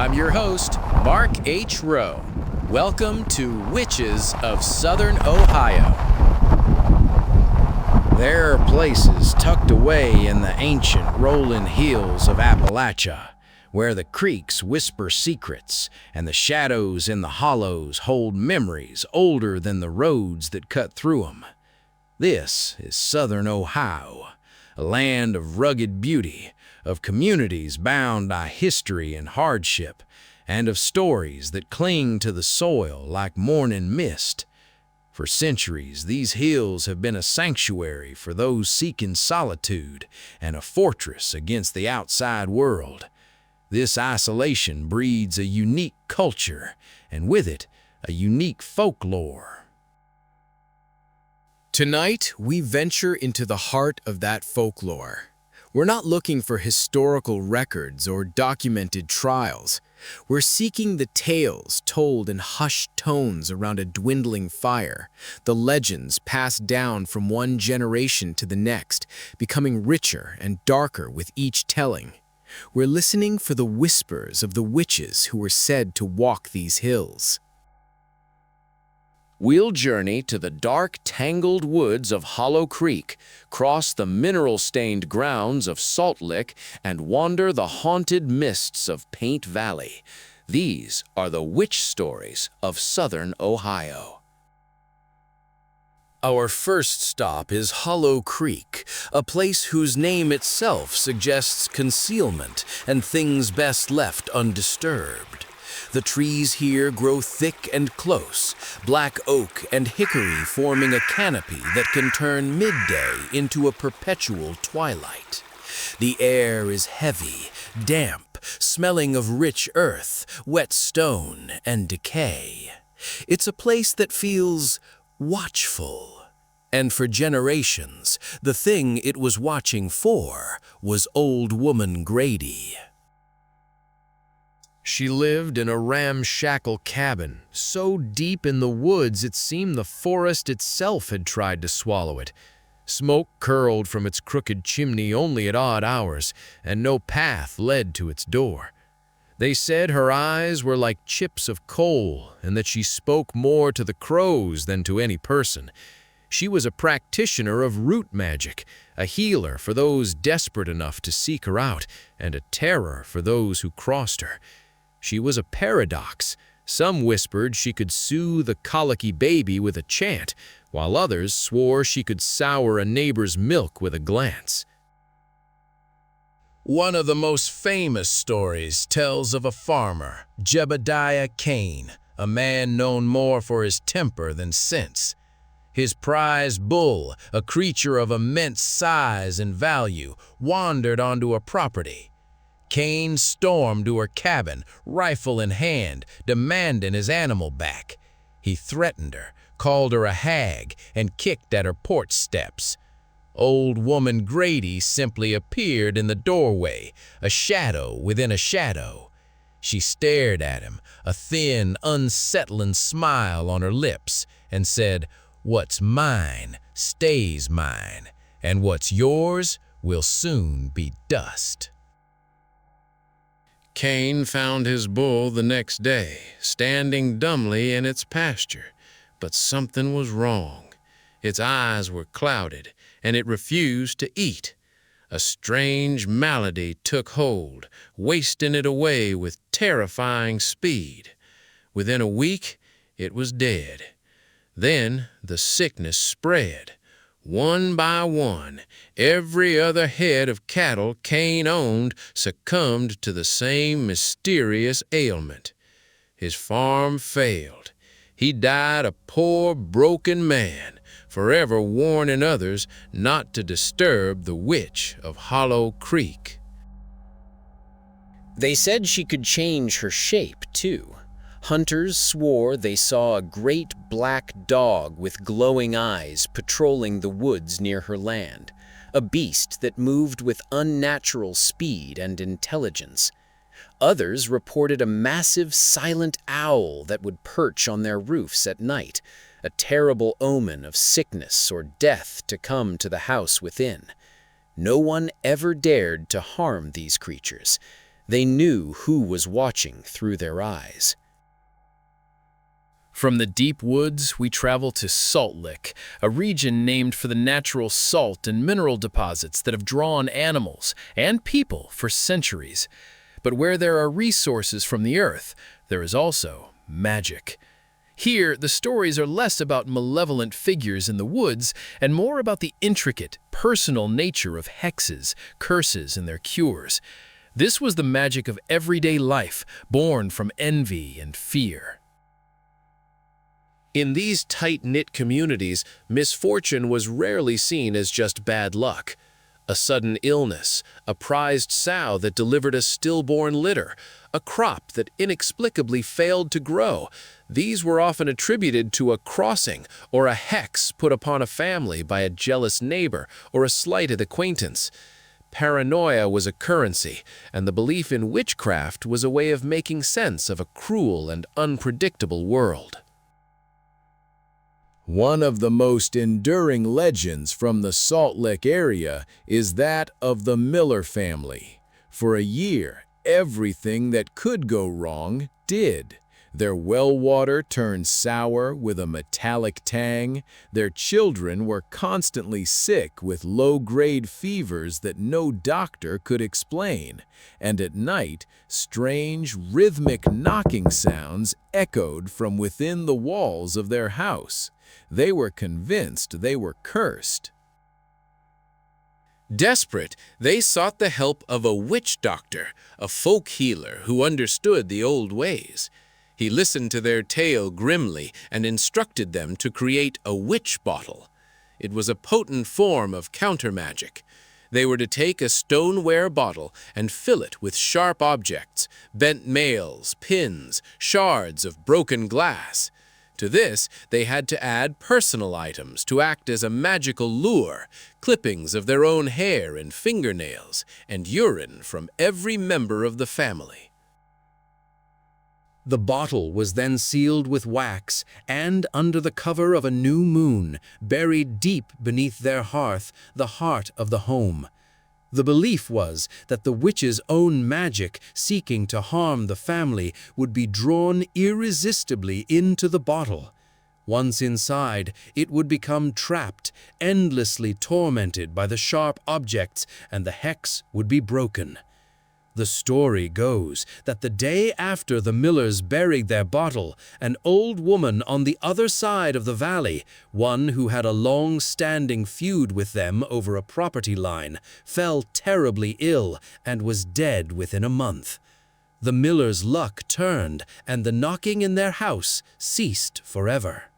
I'm your host, Mark H. Rowe. Welcome to Witches of Southern Ohio. There are places tucked away in the ancient rolling hills of Appalachia, where the creeks whisper secrets and the shadows in the hollows hold memories older than the roads that cut through them. This is Southern Ohio, a land of rugged beauty, of communities bound by history and hardship, and of stories that cling to the soil like morning mist. For centuries, these hills have been a sanctuary for those seeking solitude and a fortress against the outside world. This isolation breeds a unique culture, and with it, a unique folklore. Tonight, we venture into the heart of that folklore. We're not looking for historical records or documented trials. We're seeking the tales told in hushed tones around a dwindling fire, the legends passed down from one generation to the next, becoming richer and darker with each telling. We're listening for the whispers of the witches who were said to walk these hills. We'll journey to the dark, tangled woods of Hollow Creek, cross the mineral-stained grounds of Salt Lick, and wander the haunted mists of Paint Valley. These are the witch stories of Southern Ohio. Our first stop is Hollow Creek, a place whose name itself suggests concealment and things best left undisturbed. The trees here grow thick and close, black oak and hickory forming a canopy that can turn midday into a perpetual twilight. The air is heavy, damp, smelling of rich earth, wet stone, and decay. It's a place that feels watchful. And for generations, the thing it was watching for was Old Woman Grady. She lived in a ramshackle cabin, so deep in the woods it seemed the forest itself had tried to swallow it. Smoke curled from its crooked chimney only at odd hours, and no path led to its door. They said her eyes were like chips of coal, and that she spoke more to the crows than to any person. She was a practitioner of root magic, a healer for those desperate enough to seek her out, and a terror for those who crossed her. She was a paradox. Some whispered she could soothe a colicky baby with a chant, while others swore she could sour a neighbor's milk with a glance. One of the most famous stories tells of a farmer, Jebediah Cain, a man known more for his temper than sense. His prized bull, a creature of immense size and value, wandered onto a property. Cain stormed to her cabin, rifle in hand, demanding his animal back. He threatened her, called her a hag, and kicked at her porch steps. Old Woman Grady simply appeared in the doorway, a shadow within a shadow. She stared at him, a thin, unsettling smile on her lips, and said, "What's mine stays mine, and what's yours will soon be dust." Cain found his bull the next day, standing dumbly in its pasture. But something was wrong. Its eyes were clouded, and it refused to eat. A strange malady took hold, wasting it away with terrifying speed. Within a week, it was dead. Then the sickness spread. One by one, every other head of cattle Cain owned succumbed to the same mysterious ailment. His farm failed. He died a poor, broken man, forever warning others not to disturb the witch of Hollow Creek. They said she could change her shape, too. Hunters swore they saw a great black dog with glowing eyes patrolling the woods near her land, a beast that moved with unnatural speed and intelligence. Others reported a massive silent owl that would perch on their roofs at night, a terrible omen of sickness or death to come to the house within. No one ever dared to harm these creatures. They knew who was watching through their eyes. From the deep woods, we travel to Salt Lick, a region named for the natural salt and mineral deposits that have drawn animals and people for centuries. But where there are resources from the earth, there is also magic. Here, the stories are less about malevolent figures in the woods and more about the intricate, personal nature of hexes, curses, and their cures. This was the magic of everyday life, born from envy and fear. In these tight-knit communities, misfortune was rarely seen as just bad luck. A sudden illness, a prized sow that delivered a stillborn litter, a crop that inexplicably failed to grow. These were often attributed to a crossing or a hex put upon a family by a jealous neighbor or a slighted acquaintance. Paranoia was a currency, and the belief in witchcraft was a way of making sense of a cruel and unpredictable world. One of the most enduring legends from the Salt Lick area is that of the Miller family. For a year, everything that could go wrong did. Their well water turned sour with a metallic tang. Their children were constantly sick with low-grade fevers that no doctor could explain. And at night, strange, rhythmic knocking sounds echoed from within the walls of their house. They were convinced they were cursed. Desperate, they sought the help of a witch doctor, a folk healer who understood the old ways. He listened to their tale grimly and instructed them to create a witch bottle. It was a potent form of counter-magic. They were to take a stoneware bottle and fill it with sharp objects, bent nails, pins, shards of broken glass. To this, they had to add personal items to act as a magical lure, clippings of their own hair and fingernails, and urine from every member of the family. The bottle was then sealed with wax, and under the cover of a new moon, buried deep beneath their hearth, the heart of the home. The belief was that the witch's own magic, seeking to harm the family, would be drawn irresistibly into the bottle. Once inside, it would become trapped, endlessly tormented by the sharp objects, and the hex would be broken. The story goes that the day after the Millers buried their bottle, an old woman on the other side of the valley, one who had a long-standing feud with them over a property line, fell terribly ill and was dead within a month. The Millers' luck turned, and the knocking in their house ceased forever.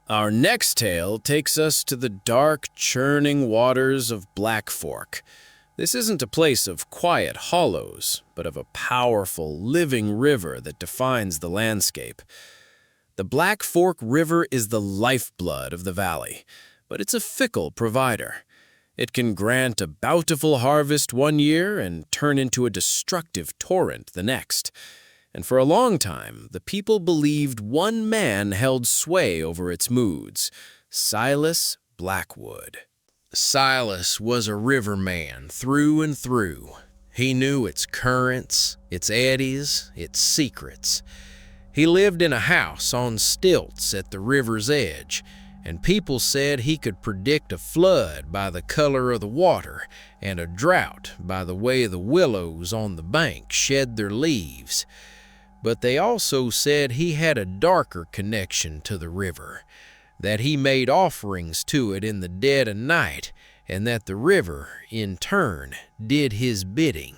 Our next tale takes us to the dark, churning waters of Black Fork. This isn't a place of quiet hollows, but of a powerful, living river that defines the landscape. The Black Fork River is the lifeblood of the valley, but it's a fickle provider. It can grant a bountiful harvest one year and turn into a destructive torrent the next. And for a long time, the people believed one man held sway over its moods, Silas Blackwood. Silas was a riverman through and through. He knew its currents, its eddies, its secrets. He lived in a house on stilts at the river's edge, and people said he could predict a flood by the color of the water and a drought by the way the willows on the bank shed their leaves. But they also said he had a darker connection to the river, that he made offerings to it in the dead of night, and that the river, in turn, did his bidding.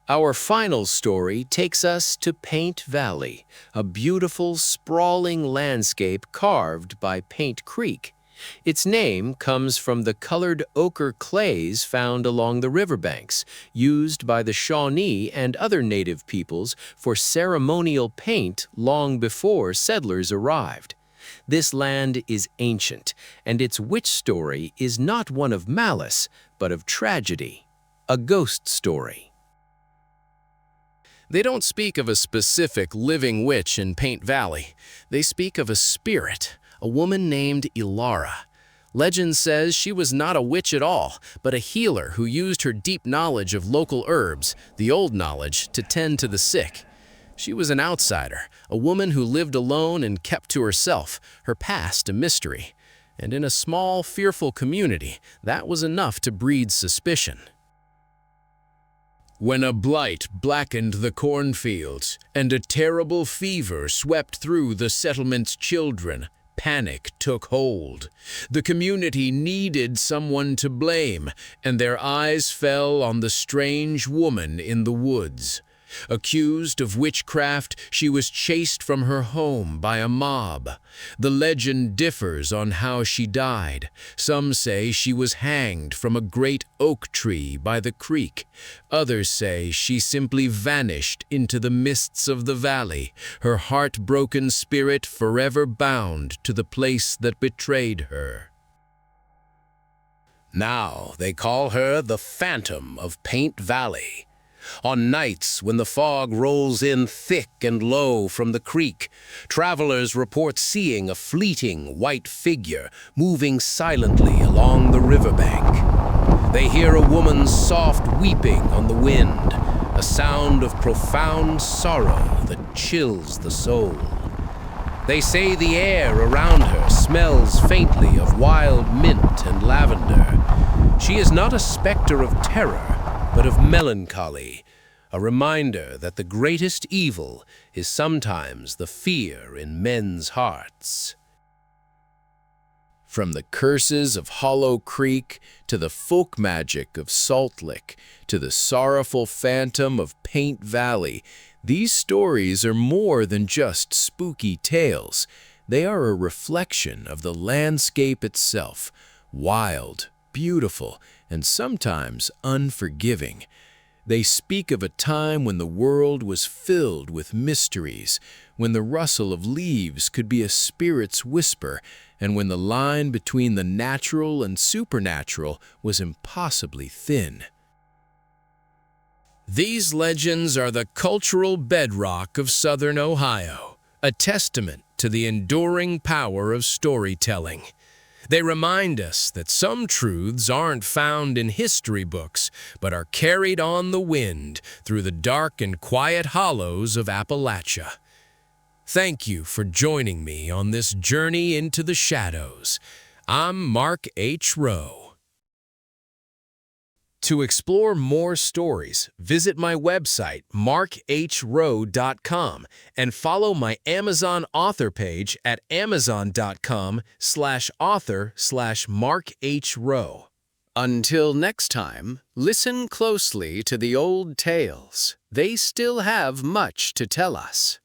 Our final story takes us to Paint Valley, a beautiful, sprawling landscape carved by Paint Creek. Its name comes from the colored ochre clays found along the riverbanks, used by the Shawnee and other native peoples for ceremonial paint long before settlers arrived. This land is ancient, and its witch story is not one of malice, but of tragedy, a ghost story. They don't speak of a specific living witch in Paint Valley. They speak of a spirit, a woman named Ilara. Legend says she was not a witch at all, but a healer who used her deep knowledge of local herbs, the old knowledge, to tend to the sick. She was an outsider, a woman who lived alone and kept to herself, her past a mystery. And in a small, fearful community, that was enough to breed suspicion. When a blight blackened the cornfields and a terrible fever swept through the settlement's children, panic took hold. The community needed someone to blame, and their eyes fell on the strange woman in the woods. Accused of witchcraft, she was chased from her home by a mob. The legend differs on how she died. Some say she was hanged from a great oak tree by the creek. Others say she simply vanished into the mists of the valley, her heartbroken spirit forever bound to the place that betrayed her. Now they call her the Phantom of Paint Valley. On nights when the fog rolls in thick and low from the creek, travelers report seeing a fleeting white figure moving silently along the riverbank. They hear a woman's soft weeping on the wind, a sound of profound sorrow that chills the soul. They say the air around her smells faintly of wild mint and lavender. She is not a specter of terror, but of melancholy, a reminder that the greatest evil is sometimes the fear in men's hearts. From the curses of Hollow Creek to the folk magic of Salt Lick to the sorrowful phantom of Paint Valley, these stories are more than just spooky tales. They are a reflection of the landscape itself, wild, beautiful, and sometimes unforgiving. They speak of a time when the world was filled with mysteries, when the rustle of leaves could be a spirit's whisper, and when the line between the natural and supernatural was impossibly thin. These legends are the cultural bedrock of Southern Ohio, a testament to the enduring power of storytelling. They remind us that some truths aren't found in history books, but are carried on the wind through the dark and quiet hollows of Appalachia. Thank you for joining me on this journey into the shadows. I'm Mark H. Rowe. To explore more stories, visit my website, markhrowe.com, and follow my Amazon author page at amazon.com/author/Mark H. Rowe. Until next time, listen closely to the old tales. They still have much to tell us.